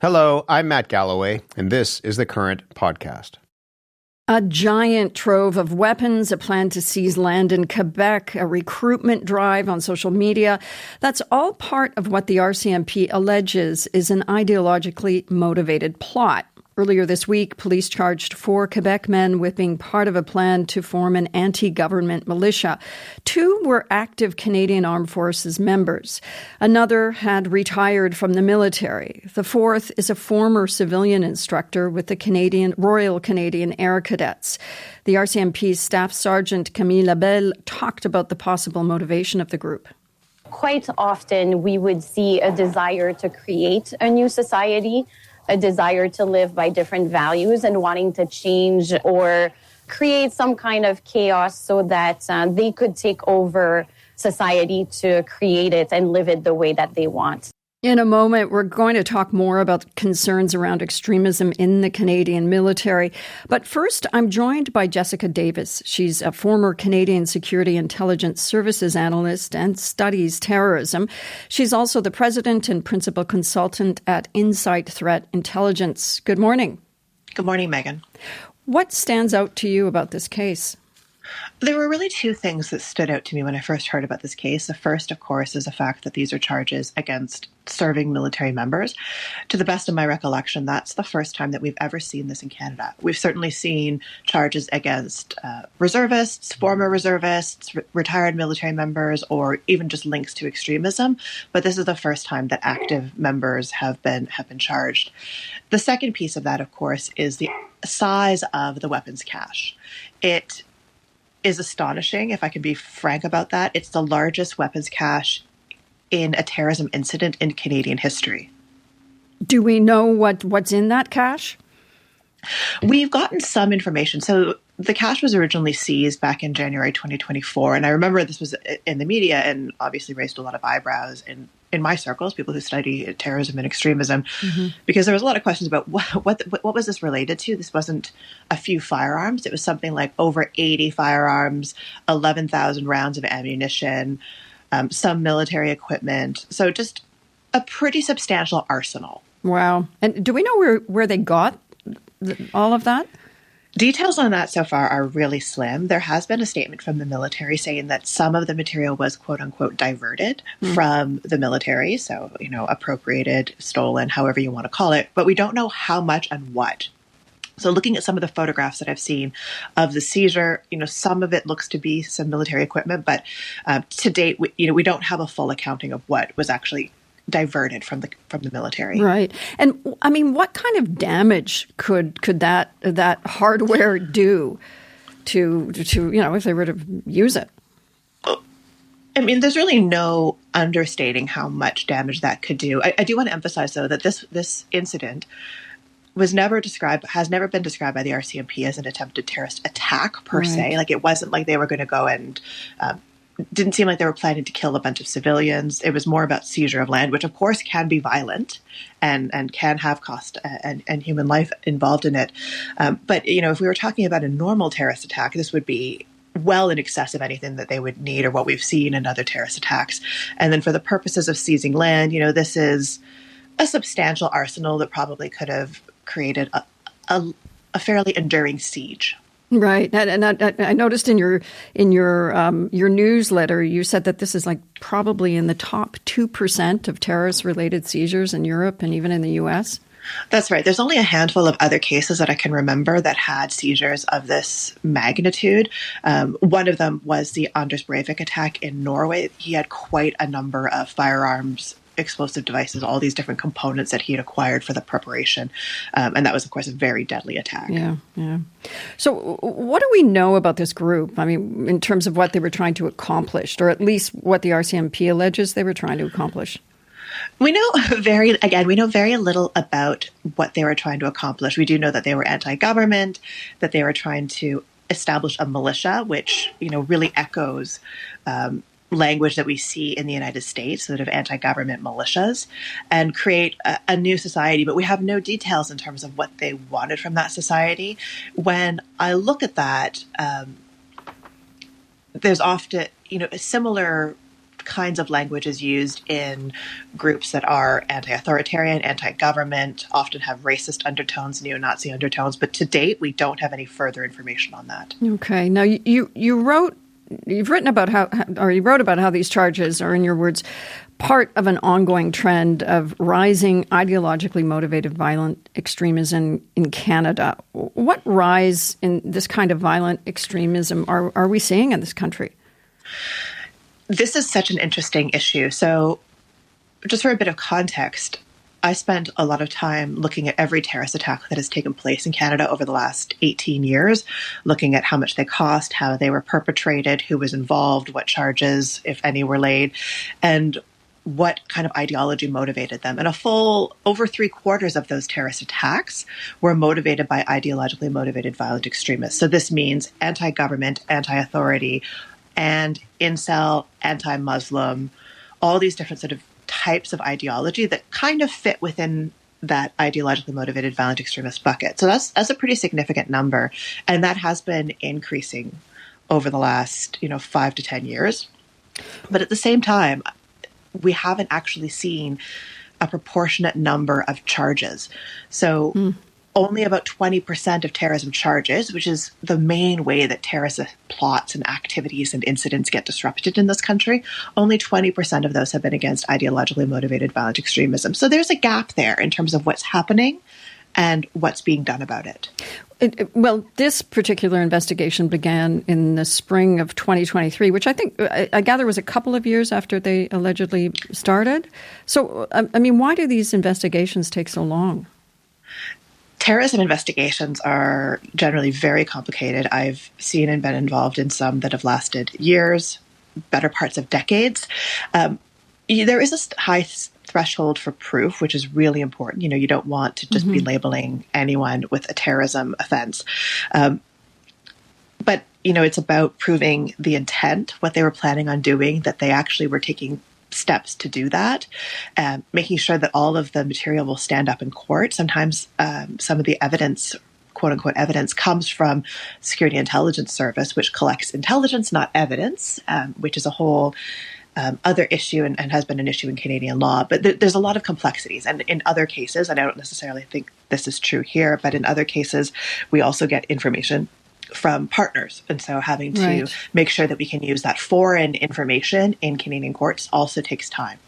Hello, I'm Matt Galloway, and this is the Current Podcast. A giant trove of weapons, a plan to seize land in Quebec, a recruitment drive on social media. That's all part of what the RCMP alleges is an ideologically motivated plot. Earlier this week, police charged 4 Quebec men with being part of a plan to form an anti-government militia. 2 were active Canadian Armed Forces members. Another had retired from the military. The 4th is a former civilian instructor with the Royal Canadian Air Cadets. The RCMP's Staff Sergeant Camille Labelle talked about the possible motivation of the group. Quite often, we would see a desire to create a new society, a desire to live by different values and wanting to change or create some kind of chaos so that they could take over society to create it and live it the way that they want. In a moment, we're going to talk more about concerns around extremism in the Canadian military. But first, I'm joined by Jessica Davis. She's a former Canadian Security Intelligence Services analyst and studies terrorism. She's also the president and principal consultant at Insight Threat Intelligence. Good morning. Good morning, Megan. What stands out to you about this case? There were really 2 things that stood out to me when I first heard about this case. The first, of course, is the fact that these are charges against serving military members. To the best of my recollection, that's the first time that we've ever seen this in Canada. We've certainly seen charges against reservists, former reservists, retired military members, or even just links to extremism. But this is the first time that active members have been charged. The second piece of that, of course, is the size of the weapons cache. It is astonishing, if I can be frank about that. It's the largest weapons cache in a terrorism incident in Canadian history. Do we know what's in that cache? We've gotten some information. So the cache was originally seized back in January 2024. And I remember this was in the media and obviously raised a lot of eyebrows in my circles, people who study terrorism and extremism, because there was a lot of questions about what was this related to? This wasn't a few firearms. It was something like over 80 firearms, 11,000 rounds of ammunition, some military equipment. So just a pretty substantial arsenal. Wow. And do we know where they got all of that? Details on that so far are really slim. There has been a statement from the military saying that some of the material was quote unquote diverted from the military. So, appropriated, stolen, however you want to call it. But we don't know how much and what. So looking at some of the photographs that I've seen of the seizure, some of it looks to be some military equipment. But to date, we don't have a full accounting of what was actually diverted from the military. Right. And I mean, what kind of damage could that hardware do to if they were to use it? I mean, there's really no understating how much damage that could do. I do want to emphasize, though, that this incident has never been described by the RCMP as an attempted terrorist attack per se. Like, it wasn't like they were going to go and didn't seem like they were planning to kill a bunch of civilians. It was more about seizure of land, which of course can be violent and can have cost and human life involved in it. But, if we were talking about a normal terrorist attack, this would be well in excess of anything that they would need or what we've seen in other terrorist attacks. And then for the purposes of seizing land, this is a substantial arsenal that probably could have created a fairly enduring siege. Right, and I noticed in your newsletter you said that this is like probably in the top 2% of terrorist-related seizures in Europe and even in the U.S. That's right. There's only a handful of other cases that I can remember that had seizures of this magnitude. One of them was the Anders Breivik attack in Norway. He had quite a number of firearms, explosive devices, all these different components that he had acquired for the preparation. And that was, of course, a very deadly attack. Yeah. So what do we know about this group? I mean, in terms of what they were trying to accomplish, or at least what the RCMP alleges they were trying to accomplish? We know very little about what they were trying to accomplish. We do know that they were anti-government, that they were trying to establish a militia, which, really echoes language that we see in the United States, sort of anti-government militias, and create a new society. But we have no details in terms of what they wanted from that society. When I look at that, there's often, a similar kinds of language is used in groups that are anti-authoritarian, anti-government, often have racist undertones, neo-Nazi undertones. But to date, we don't have any further information on that. Okay. Now, you've written about you wrote about how these charges are, in your words, part of an ongoing trend of rising ideologically motivated violent extremism in Canada. What rise in this kind of violent extremism are we seeing in this country? This is such an interesting issue. So just for a bit of context, I spent a lot of time looking at every terrorist attack that has taken place in Canada over the last 18 years, looking at how much they cost, how they were perpetrated, who was involved, what charges, if any, were laid, and what kind of ideology motivated them. And a full over 3/4 of those terrorist attacks were motivated by ideologically motivated violent extremists. So this means anti-government, anti-authority, and incel, anti-Muslim, all these different sort of types of ideology that kind of fit within that ideologically motivated violent extremist bucket. So that's a pretty significant number. And that has been increasing over the last, 5 to 10 years. But at the same time, we haven't actually seen a proportionate number of charges. So only about 20% of terrorism charges, which is the main way that terrorist plots and activities and incidents get disrupted in this country, only 20% of those have been against ideologically motivated violent extremism. So there's a gap there in terms of what's happening and what's being done about it. Well, this particular investigation began in the spring of 2023, which I gather was a couple of years after they allegedly started. So, why do these investigations take so long? Terrorism investigations are generally very complicated. I've seen and been involved in some that have lasted years, better parts of decades. There is a high threshold for proof, which is really important. You don't want to just be labeling anyone with a terrorism offense. But, it's about proving the intent, what they were planning on doing, that they actually were taking steps to do that, making sure that all of the material will stand up in court. Sometimes some of the evidence, quote unquote evidence, comes from Security Intelligence Service, which collects intelligence, not evidence, which is a whole other issue and has been an issue in Canadian law. But there's a lot of complexities. And in other cases, and I don't necessarily think this is true here, but in other cases, we also get information from partners. And so having to make sure that we can use that foreign information in Canadian courts also takes time.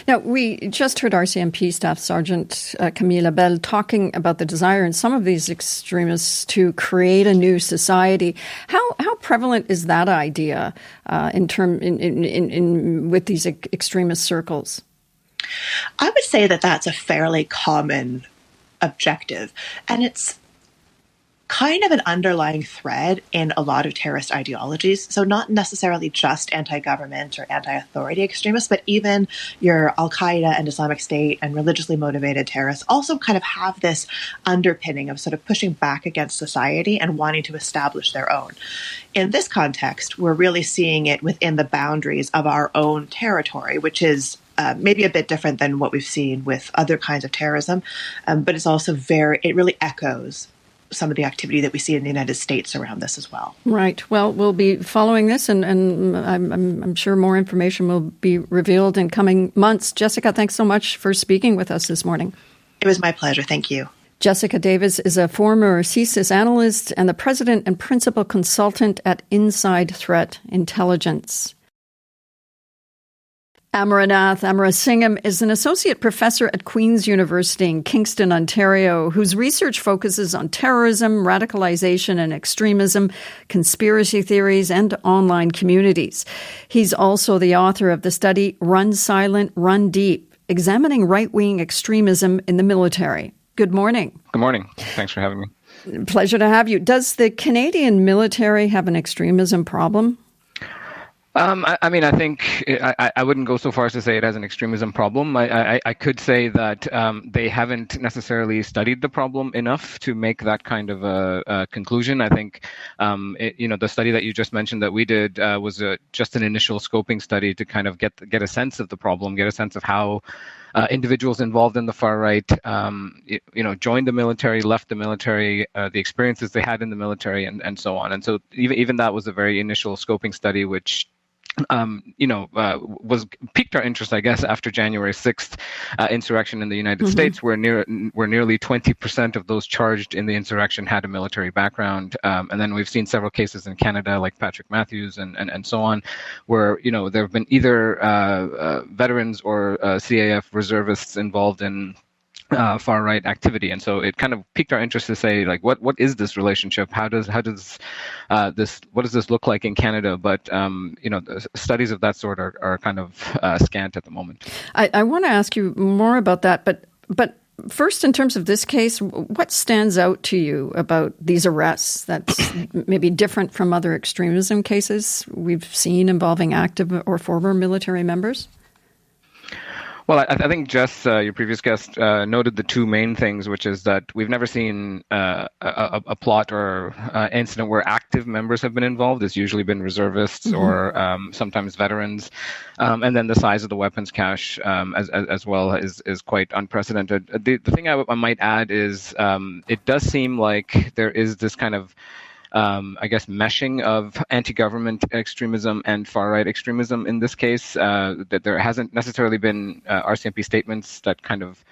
Now, we just heard RCMP Staff Sergeant Camille Labelle talking about the desire in some of these extremists to create a new society. How prevalent is that idea with these extremist circles? I would say that that's a fairly common objective, and it's kind of an underlying thread in a lot of terrorist ideologies. So not necessarily just anti-government or anti-authority extremists, but even your Al-Qaeda and Islamic State and religiously motivated terrorists also kind of have this underpinning of sort of pushing back against society and wanting to establish their own. In this context, we're really seeing it within the boundaries of our own territory, which is maybe a bit different than what we've seen with other kinds of terrorism, but it's also it really echoes some of the activity that we see in the United States around this as well. Right. Well, we'll be following this, and I'm sure more information will be revealed in coming months. Jessica, thanks so much for speaking with us this morning. It was my pleasure. Thank you. Jessica Davis is a former CSIS analyst and the president and principal consultant at Inside Threat Intelligence. Amarnath Amarasingam is an associate professor at Queen's University in Kingston, Ontario, whose research focuses on terrorism, radicalization and extremism, conspiracy theories, and online communities. He's also the author of the study Run Silent, Run Deep, examining right-wing extremism in the military. Good morning. Good morning. Thanks for having me. Pleasure to have you. Does the Canadian military have an extremism problem? I think I wouldn't go so far as to say it has an extremism problem. I could say that they haven't necessarily studied the problem enough to make that kind of a conclusion. I think, the study that you just mentioned that we did was just an initial scoping study to kind of get a sense of the problem, get a sense of how individuals involved in the far right, joined the military, left the military, the experiences they had in the military, and so on. And so even that was a very initial scoping study, which was piqued our interest, I guess, after January 6th insurrection in the United States, where nearly 20% of those charged in the insurrection had a military background. And then we've seen several cases in Canada, like Patrick Matthews and so on, where, there have been either veterans or CAF reservists involved in far right activity, and so it kind of piqued our interest to say, like, what is this relationship? What does this look like in Canada? But studies of that sort are kind of scant at the moment. I want to ask you more about that, but first, in terms of this case, what stands out to you about these arrests that's maybe different from other extremism cases we've seen involving active or former military members? Well, I think Jess, your previous guest, noted the two main things, which is that we've never seen a plot or incident where active members have been involved. It's usually been reservists or sometimes veterans. And then the size of the weapons cache as well is quite unprecedented. The thing I might add is it does seem like there is this kind of meshing of anti-government extremism and far-right extremism in this case, that there hasn't necessarily been RCMP statements that kind of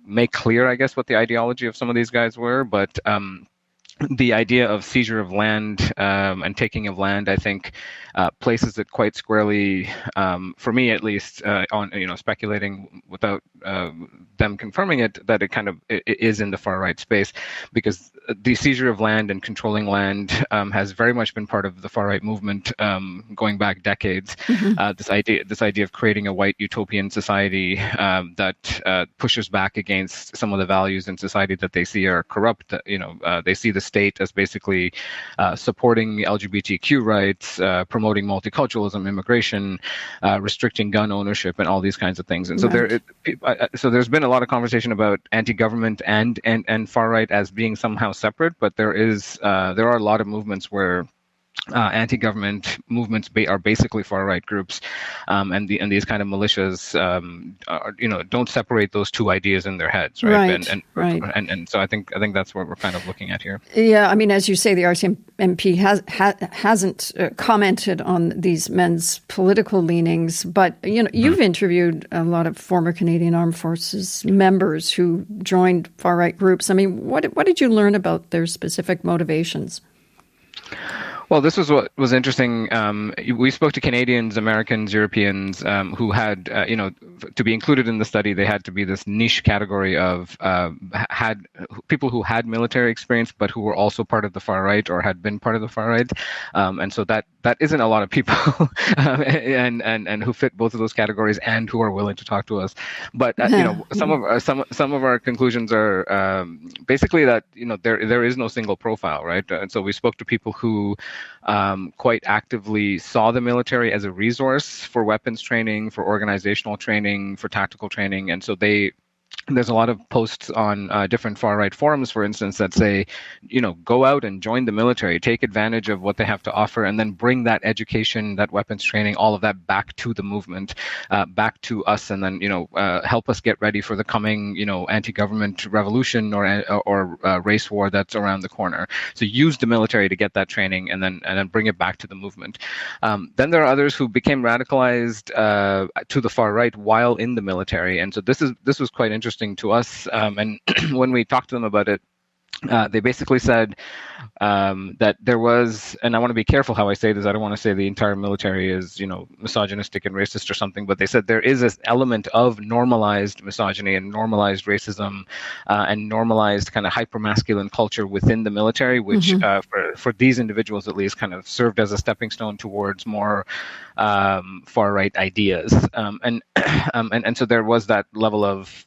make clear, I guess, what the ideology of some of these guys were, but the idea of seizure of land and taking of land, I think, places it quite squarely, for me at least, on speculating without them confirming it, that it is in the far right space, because the seizure of land and controlling land has very much been part of the far right movement going back decades. This idea of creating a white utopian society that pushes back against some of the values in society that they see are corrupt. They see the state as basically supporting LGBTQ rights, promoting multiculturalism, immigration, restricting gun ownership, and all these kinds of things. And so there's been a lot of conversation about anti-government and far right as being somehow separate, but there are a lot of movements where anti-government movements are basically far-right groups, and these kind of militias, don't separate those two ideas in their heads, right? And so I think that's what we're kind of looking at here. Yeah, I mean, as you say, the RCMP hasn't commented on these men's political leanings, but you've interviewed a lot of former Canadian Armed Forces members who joined far-right groups. I mean, what did you learn about their specific motivations? Well, this was what was interesting. We spoke to Canadians, Americans, Europeans who had, to be included in the study, they had to be this niche category of had people who had military experience, but who were also part of the far right or had been part of the far right. And so that isn't a lot of people and who fit both of those categories and who are willing to talk to us. But, some of our conclusions are basically that, there is no single profile, right? And so we spoke to people who quite actively saw the military as a resource for weapons training, for organizational training, for tactical training. And so there's a lot of posts on different far-right forums, for instance, that say, go out and join the military, take advantage of what they have to offer, and then bring that education, that weapons training, all of that back to the movement, back to us, and then, help us get ready for the coming, anti-government revolution or race war that's around the corner. So use the military to get that training and then bring it back to the movement. Then there are others who became radicalized to the far right while in the military, and so this was quite interesting to us, and when we talked to them about it, they basically said that there was, and I want to be careful how I say this, I don't want to say the entire military is, misogynistic and racist or something, but they said there is this element of normalized misogyny and normalized racism and normalized kind of hypermasculine culture within the military, which for these individuals at least kind of served as a stepping stone towards more far-right ideas. And so there was that level of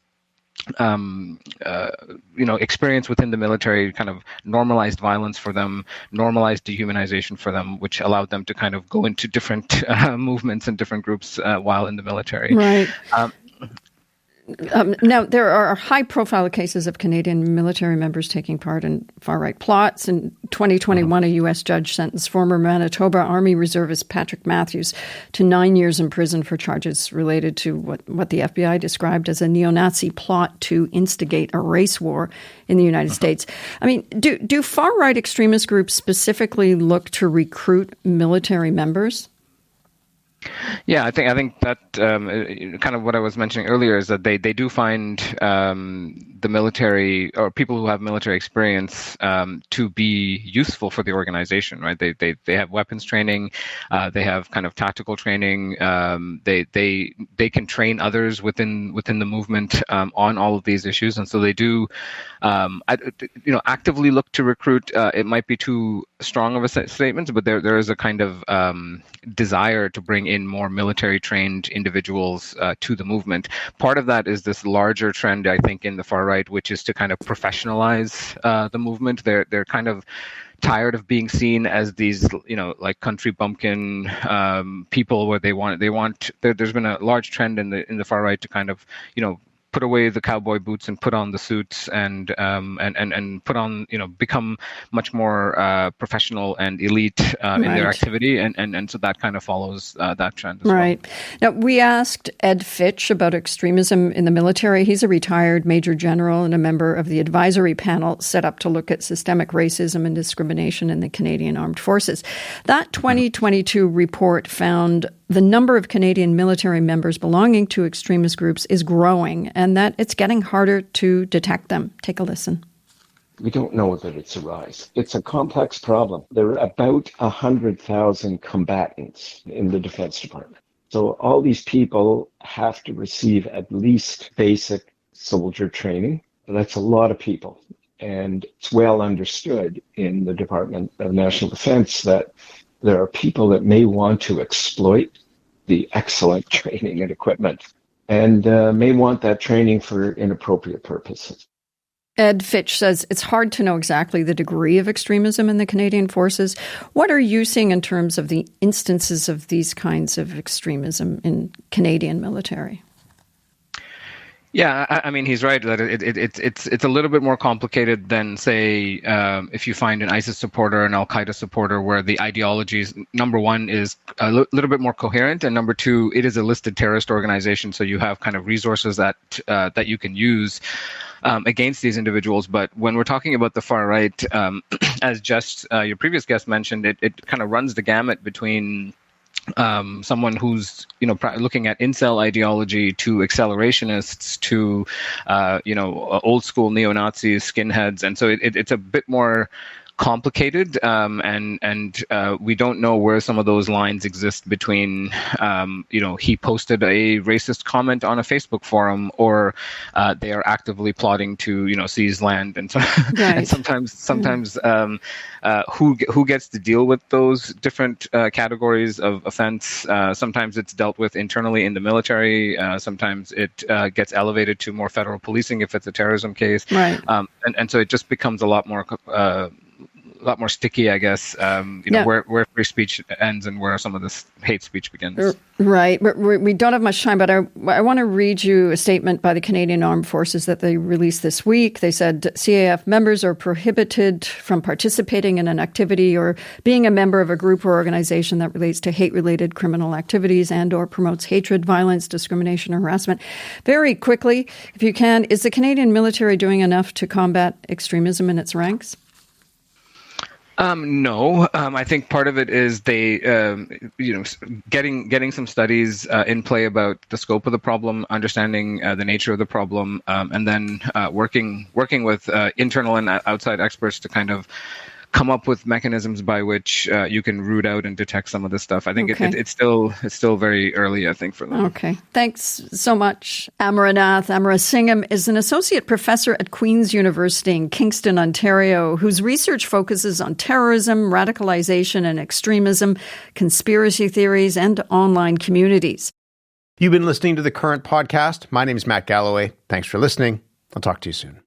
experience within the military, kind of normalized violence for them, normalized dehumanization for them, which allowed them to kind of go into different movements and different groups while in the military. Right. Now, there are high-profile cases of Canadian military members taking part in far-right plots. In 2021, a U.S. judge sentenced former Manitoba Army reservist Patrick Matthews to 9 years in prison for charges related to what the FBI described as a neo-Nazi plot to instigate a race war in the United States. I mean, do far-right extremist groups specifically look to recruit military members? Yeah, I think that kind of what I was mentioning earlier is that they do find the military or people who have military experience to be useful for the organization, right? They have weapons training, they have kind of tactical training. They can train others within the movement on all of these issues, and so they do, actively look to recruit. It might be too strong of a statement, but there is a kind of desire to bring in more military trained individuals to the movement. Part of that is this larger trend, I think, in the far right, which is to kind of professionalize the movement. They're kind of tired of being seen as these, like country bumpkin people where there's been a large trend in the far right to kind of, put away the cowboy boots and put on the suits and put on, become much more professional and elite in their activity. And so that kind of follows that trend as well. Right. Now, we asked Ed Fitch about extremism in the military. He's a retired major general and a member of the advisory panel set up to look at systemic racism and discrimination in the Canadian Armed Forces. That 2022 report found the number of Canadian military members belonging to extremist groups is growing and that it's getting harder to detect them. Take a listen. We don't know that it's a rise. It's a complex problem. There are about 100,000 combatants in the Defense Department. So all these people have to receive at least basic soldier training. That's a lot of people. And it's well understood in the Department of National Defense that there are people that may want to exploit the excellent training and equipment and may want that training for inappropriate purposes. Ed Fitch says it's hard to know exactly the degree of extremism in the Canadian forces. What are you seeing in terms of the instances of these kinds of extremism in Canadian military? Yeah, I mean, he's right that it's a little bit more complicated than, say, if you find an ISIS supporter, an Al-Qaeda supporter, where the ideologies, number one, is a little bit more coherent, and number two, it is a listed terrorist organization, so you have kind of resources that you can use against these individuals. But when we're talking about the far right, as just your previous guest mentioned, it kind of runs the gamut between someone who's looking at incel ideology to accelerationists to old school neo-Nazis, skinheads, and so it's a bit more complicated, and we don't know where some of those lines exist between, he posted a racist comment on a Facebook forum, or they are actively plotting to, seize land, and, so, right. And sometimes who gets to deal with those different categories of offense? Sometimes it's dealt with internally in the military. Sometimes it gets elevated to more federal policing if it's a terrorism case, right. And so it just becomes a lot more sticky, I guess, where free speech ends and where some of this hate speech begins. Right. We don't have much time, but I want to read you a statement by the Canadian Armed Forces that they released this week. They said CAF members are prohibited from participating in an activity or being a member of a group or organization that relates to hate-related criminal activities and or promotes hatred, violence, discrimination, or harassment. Very quickly, if you can, is the Canadian military doing enough to combat extremism in its ranks? No, I think part of it is they, getting some studies in play about the scope of the problem, understanding the nature of the problem, and then working with internal and outside experts to kind of come up with mechanisms by which you can root out and detect some of this stuff. I think it's still very early, I think, for them. Okay. Thanks so much. Amarnath Amarasingam is an associate professor at Queen's University in Kingston, Ontario, whose research focuses on terrorism, radicalization and extremism, conspiracy theories, and online communities. You've been listening to The Current Podcast. My name is Matt Galloway. Thanks for listening. I'll talk to you soon.